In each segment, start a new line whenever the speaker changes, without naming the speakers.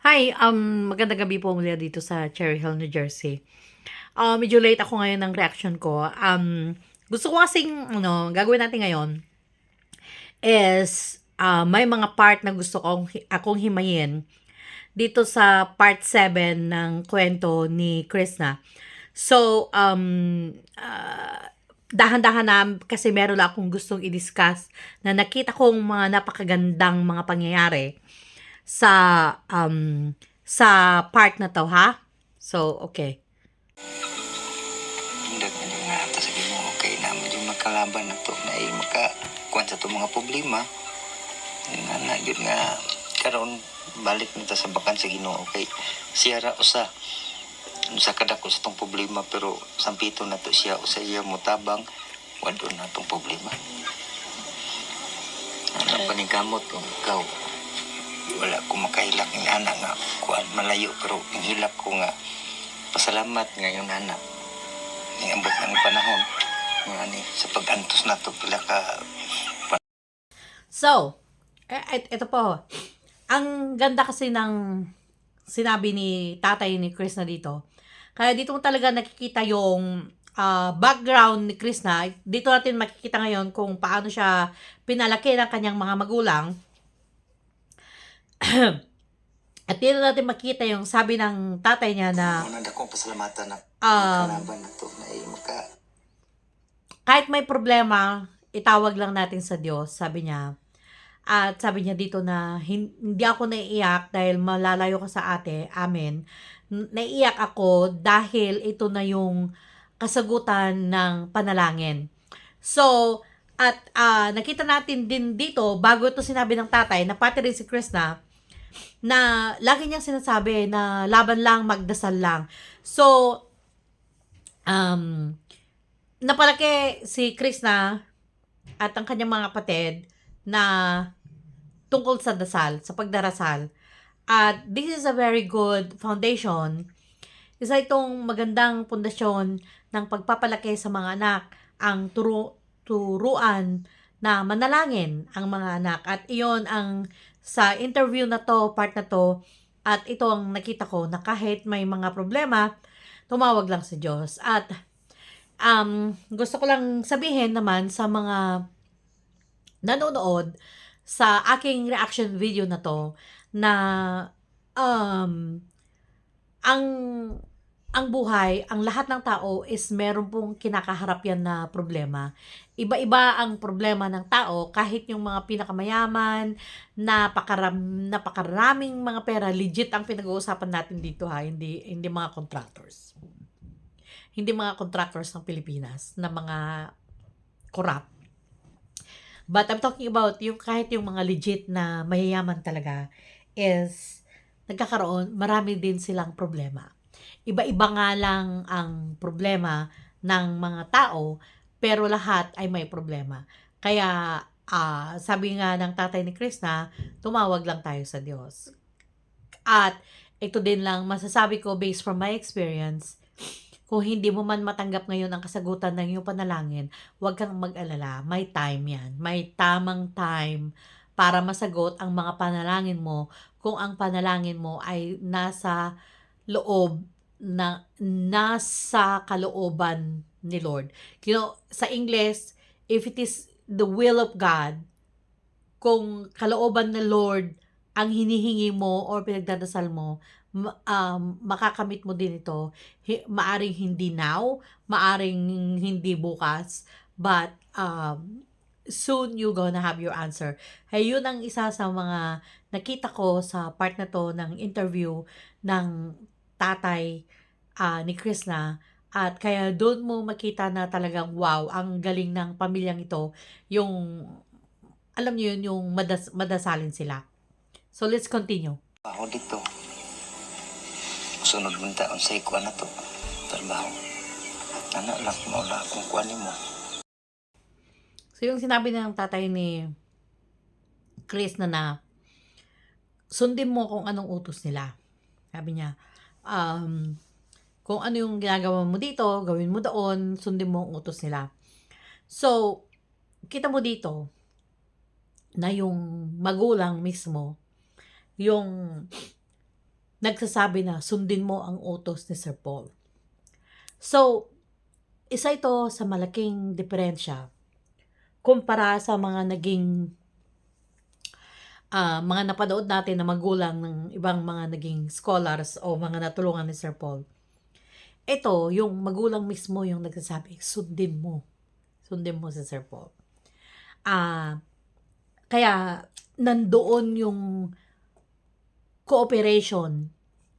Hi, magandang gabi po muli dito sa Cherry Hill, New Jersey. Medyo late ako ngayon ng reaction ko. Gusto ko kasing gagawin natin ngayon is may mga part na gusto akong himayin dito sa part 7 ng kwento ni Krishna. So, dahan-dahan na kasi meron lang akong gustong i-discuss na nakita kong mga napakagandang mga pangyayari sa sa part na to, ha? So, okay.
Hindi nga ata sa Ginoo kay naman yung magkalaban na to na ay makakuan sa to mga problema. Yun nga na yun nga karon balik nito sa bakan sa Ginoo kay siya ra usa sa kadako sa tong problema pero sampito na to siya usa iya motabang wado na tong problema. Ano paningkamot kung ikaw wala ko makahilak ng anak nga kuan malayo pero ang hilak ko nga pasalamat ngayon anak niambot ng panahon nga ni sa pag-antos na to pila ka.
So, ito po. Ang ganda kasi ng sinabi ni tatay ni Chris na dito. Kaya dito mo talaga nakikita yung background ni Chris na. Dito natin makikita ngayon kung paano siya pinalaki ng kanyang mga magulang. At dito natin makita yung sabi ng tatay niya na
Una akong pasalamatan na kalaban na to na
kahit may problema, itawag lang natin sa Diyos, sabi niya. At sabi niya dito na hindi ako naiiyak dahil malalayo ka sa ate, amen. Naiiyak ako dahil ito na yung kasagutan ng panalangin. So, at nakita natin din dito, bago ito sinabi ng tatay, na pati rin si Krishna, na lagi niyang sinasabi na laban lang, magdasal lang. So, napalaki si Krishna at ang kanyang mga kapatid na tungkol sa dasal, sa pagdarasal. At this is a very good foundation. Isa itong magandang pundasyon ng pagpapalaki sa mga anak, ang turuan na manalangin ang mga anak. At iyon ang sa interview na to, part na to, at ito ang nakita ko na kahit may mga problema, tumawag lang sa Diyos. At gusto ko lang sabihin naman sa mga nanonood sa aking reaction video na to na um, ang ang buhay, ang lahat ng tao is meron pong kinakaharap yan na problema. Iba-iba ang problema ng tao, kahit yung mga pinakamayaman, napakaraming mga pera, legit ang pinag-uusapan natin dito, ha, hindi mga contractors. Hindi mga contractors ng Pilipinas na mga corrupt. But I'm talking about yung kahit yung mga legit na mayayaman talaga is marami din silang problema. Iba-iba nga lang ang problema ng mga tao, pero lahat ay may problema. Kaya sabi nga ng tatay ni Krishna, tumawag lang tayo sa Diyos. At ito din lang masasabi ko based from my experience, kung hindi mo man matanggap ngayon ang kasagutan ng iyong panalangin, huwag kang mag-alala. May time yan. May tamang time para masagot ang mga panalangin mo kung ang panalangin mo ay nasa kalooban ni Lord. You know, sa English, if it is the will of God, kung kalooban ng Lord ang hinihingi mo or pinagdadasal mo, makakamit mo din ito. Maaring hindi now, maaring hindi bukas, but soon you gonna have your answer. Hey, yun ang isa sa mga nakita ko sa part na to ng interview ng tatay ni Krishna. At kaya doon mo makita na talagang wow, ang galing ng pamilyang ito. Yung, alam niyo yun, yung madasalin sila. So, let's continue.
Ako dito sunod mo taon sa ikuan na to trabaho anak lang maula kung kuan mo.
So, yung sinabi ng tatay ni Chris na sundin mo kung anong utos nila. Sabi niya, kung ano yung ginagawa mo dito, gawin mo doon, sundin mo ang utos nila. So, kita mo dito na yung magulang mismo, yung nagsasabi na sundin mo ang utos ni Sir Paul. So, isa ito sa malaking diferensya kumpara sa mga naging mga napanood natin na magulang ng ibang mga naging scholars o mga natulungan ni Sir Paul. Ito, yung magulang mismo yung nagsasabi, sundin mo. Sundin mo si Sir Paul. Kaya nandoon yung cooperation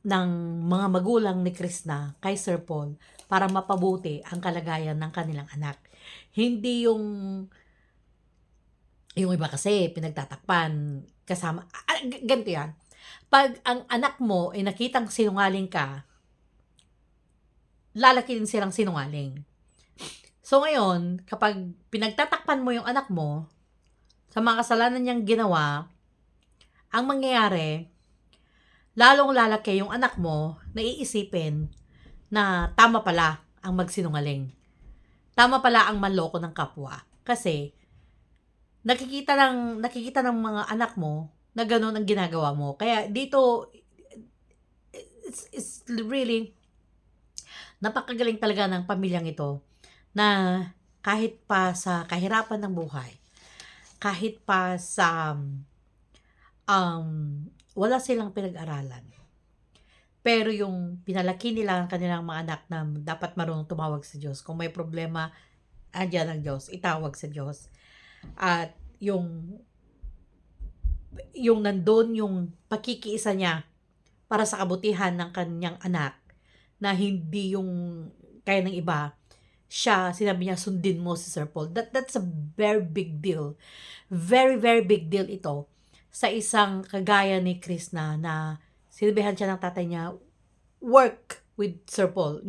ng mga magulang ni Krishna kay Sir Paul para mapabuti ang kalagayan ng kanilang anak. Hindi yung iba kasi pinagtatakpan kasama. Ganito yan. Pag ang anak mo ay nakitang sinungaling ka, lalaki din silang sinungaling. So ngayon, kapag pinagtatakpan mo yung anak mo sa mga kasalanan niyang ginawa, ang mangyayari, lalong lalaki yung anak mo na iisipin na tama pala ang magsinungaling. Tama pala ang manloko ng kapwa. Kasi, nakikita ng mga anak mo na gano'n ang ginagawa mo. Kaya dito, it's really, napakagaling talaga ng pamilyang ito na kahit pa sa kahirapan ng buhay, kahit pa sa wala silang pinag-aralan, pero yung pinalaki nila ang kanilang mga anak na dapat marunong tumawag sa Diyos. Kung may problema, andyan ang Diyos, itawag sa Diyos. At yung nandun yung pakikiisa niya para sa kabutihan ng kanyang anak na hindi yung kaya ng iba, sinabi niya, sundin mo si Sir Paul. That's a very big deal. Very, very big deal ito sa isang kagaya ni Krishna na sinabihan siya ng tatay niya, work with Sir Paul.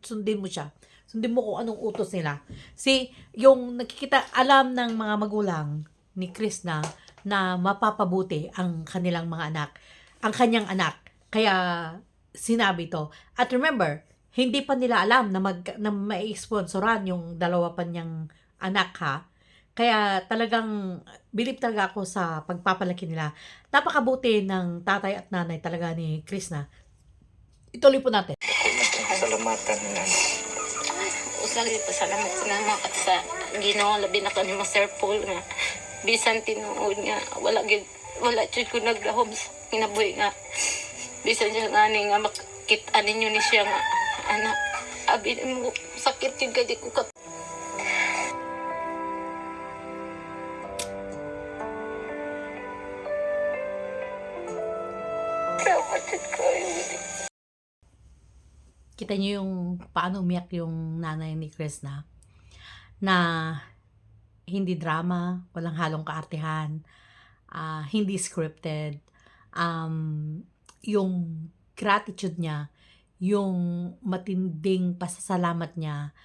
Sundin mo siya. Sundin mo kung anong utos nila. Yung nakikita, alam ng mga magulang ni Krishna na mapapabuti ang kanilang mga anak, ang kanyang anak. Kaya sinabi to. At remember, hindi pa nila alam na mai-sponsoran yung dalawa pa niyang anak ha. Kaya talagang believe talaga ako sa pagpapalaki nila. Napakabuti ng tatay at nanay talaga ni Krishna. Ituloy po natin.
Salamatan na.
Usagi pasalamat ko naman at sa Ginoo labi na kanimo Sir Paul nga bisan tinuod nga wala jud ko naglahom sa kinabuhi nga bisan siya ngani nga makita ninyo ni siya nga anak abi mo sakit jud kay di ko ka
Kita niyo yung paano umiyak yung nanay ni Krishna na hindi drama, walang halong kaartehan, hindi scripted. Yung gratitude niya, yung matinding pasasalamat niya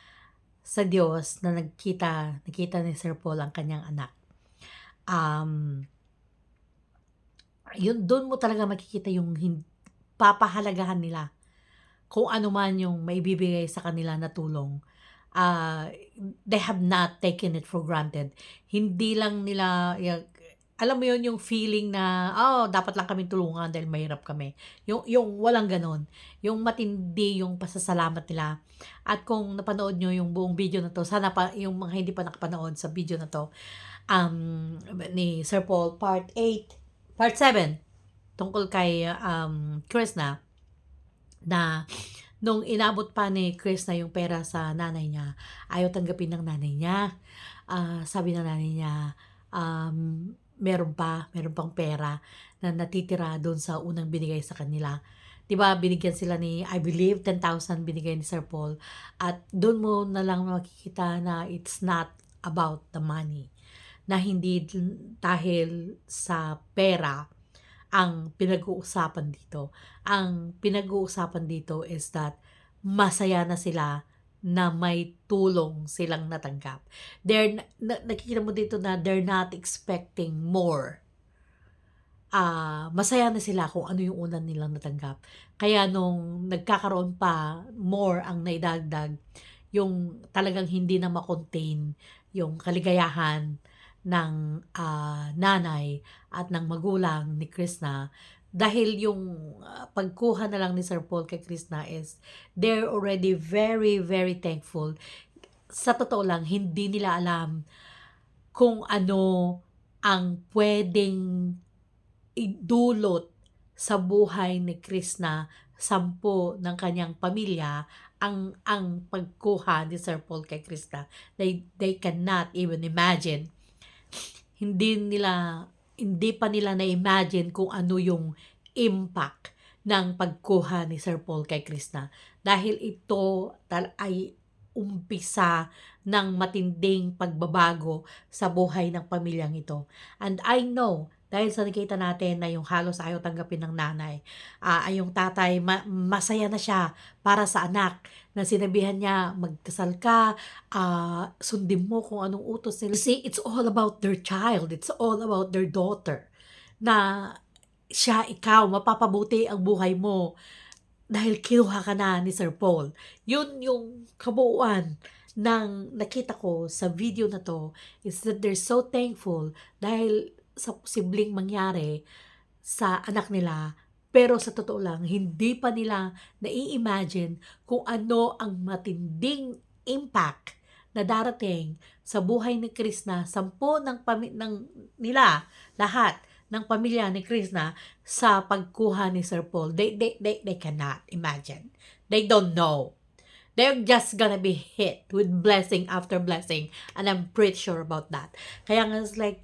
sa Diyos na nakita ni Sir Paul ang kanyang anak. Yun, doon mo talaga makikita yung papahalagahan nila kung ano man yung maibibigay sa kanila na tulong. They have not taken it for granted. Hindi lang nila, alam mo yun, yung feeling na, dapat lang kami tulungan dahil mahirap kami. Yung walang ganon. Yung matindi yung pasasalamat nila. At kung napanood nyo yung buong video na to, sana pa, yung mga hindi pa nakapanood sa video na to, ni Sir Paul, part 7, tungkol kay Krishna, na nung inabot pa ni Krishna yung pera sa nanay niya, ayaw tanggapin ng nanay niya. Sabi ng nanay niya, meron pang pera na natitira doon sa unang binigay sa kanila. Diba, binigyan sila ni, I believe, 10,000 binigay ni Sir Paul. At doon mo na lang makikita na it's not about the money. Na hindi dahil sa pera ang pinag-uusapan dito. Ang pinag-uusapan dito is that masaya na sila na may tulong silang natanggap. Nakikita mo dito na they're not expecting more. Masaya na sila kung ano yung unang nilang natanggap. Kaya nung nagkakaroon pa, more ang naidagdag, yung talagang hindi na makontain yung kaligayahan ng nanay at ng magulang ni Krishna, dahil yung pagkuha na lang ni Sir Paul kay Krishna is they're already very, very thankful. Sa totoo lang, hindi nila alam kung ano ang pwedeng idulot sa buhay ni Krishna, 10 ng kanyang pamilya, ang pagkuha ni Sir Paul kay Krishna. They cannot even imagine. Hindi pa nila na-imagine kung ano yung impact ng pagkuha ni Sir Paul kay Krishna. Dahil ito ay umpisa ng matinding pagbabago sa buhay ng pamilyang ito. And I know, dahil sa nakita natin na yung halos ayaw tanggapin ng nanay, ay yung tatay, masaya na siya para sa anak, na sinabihan niya, magdasal ka, sundin mo kung anong utos nila. See, it's all about their child, it's all about their daughter, na ikaw, mapapabuti ang buhay mo dahil kinuha ka na ni Sir Paul. Yun yung kabuuan ng nakita ko sa video na to, is that they're so thankful dahil sa posibleng mangyari sa anak nila, pero sa totoo lang, hindi pa nila nai-imagine kung ano ang matinding impact na darating sa buhay ni Krishna, 10 ng nila, lahat ng pamilya ni Krishna, sa pagkuha ni Sir Paul. They cannot imagine. They don't know. They're just gonna be hit with blessing after blessing, and I'm pretty sure about that. Kaya nga, it's like,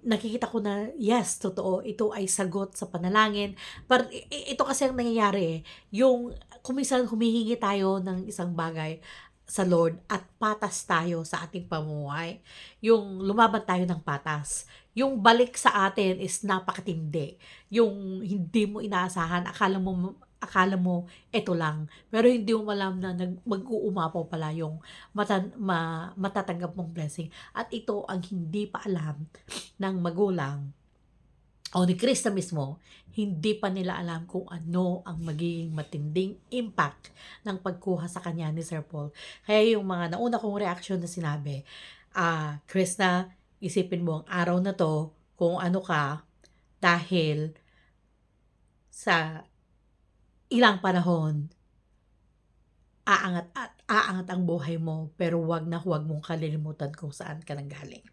nakikita ko na, yes, totoo, ito ay sagot sa panalangin. Pero ito kasi ang nangyayari, yung kuminsan humihingi tayo ng isang bagay sa Lord at patas tayo sa ating pamumuhay. Yung lumaban tayo ng patas. Yung balik sa atin is napakatindi. Yung hindi mo inaasahan, akala mo ito lang. Pero hindi mo alam na mag-uumapaw pala yung matatanggap mong blessing. At ito ang hindi pa alam ng magulang o ni Krista mismo, hindi pa nila alam kung ano ang magiging matinding impact ng pagkuha sa kanya ni Sir Paul. Kaya yung mga nauna kong reaction na sinabi, Krista, isipin mo ang araw na to kung ano ka, dahil sa ilang panahon, aangat ang buhay mo, pero huwag mong kalilimutan kung saan ka nanggaling.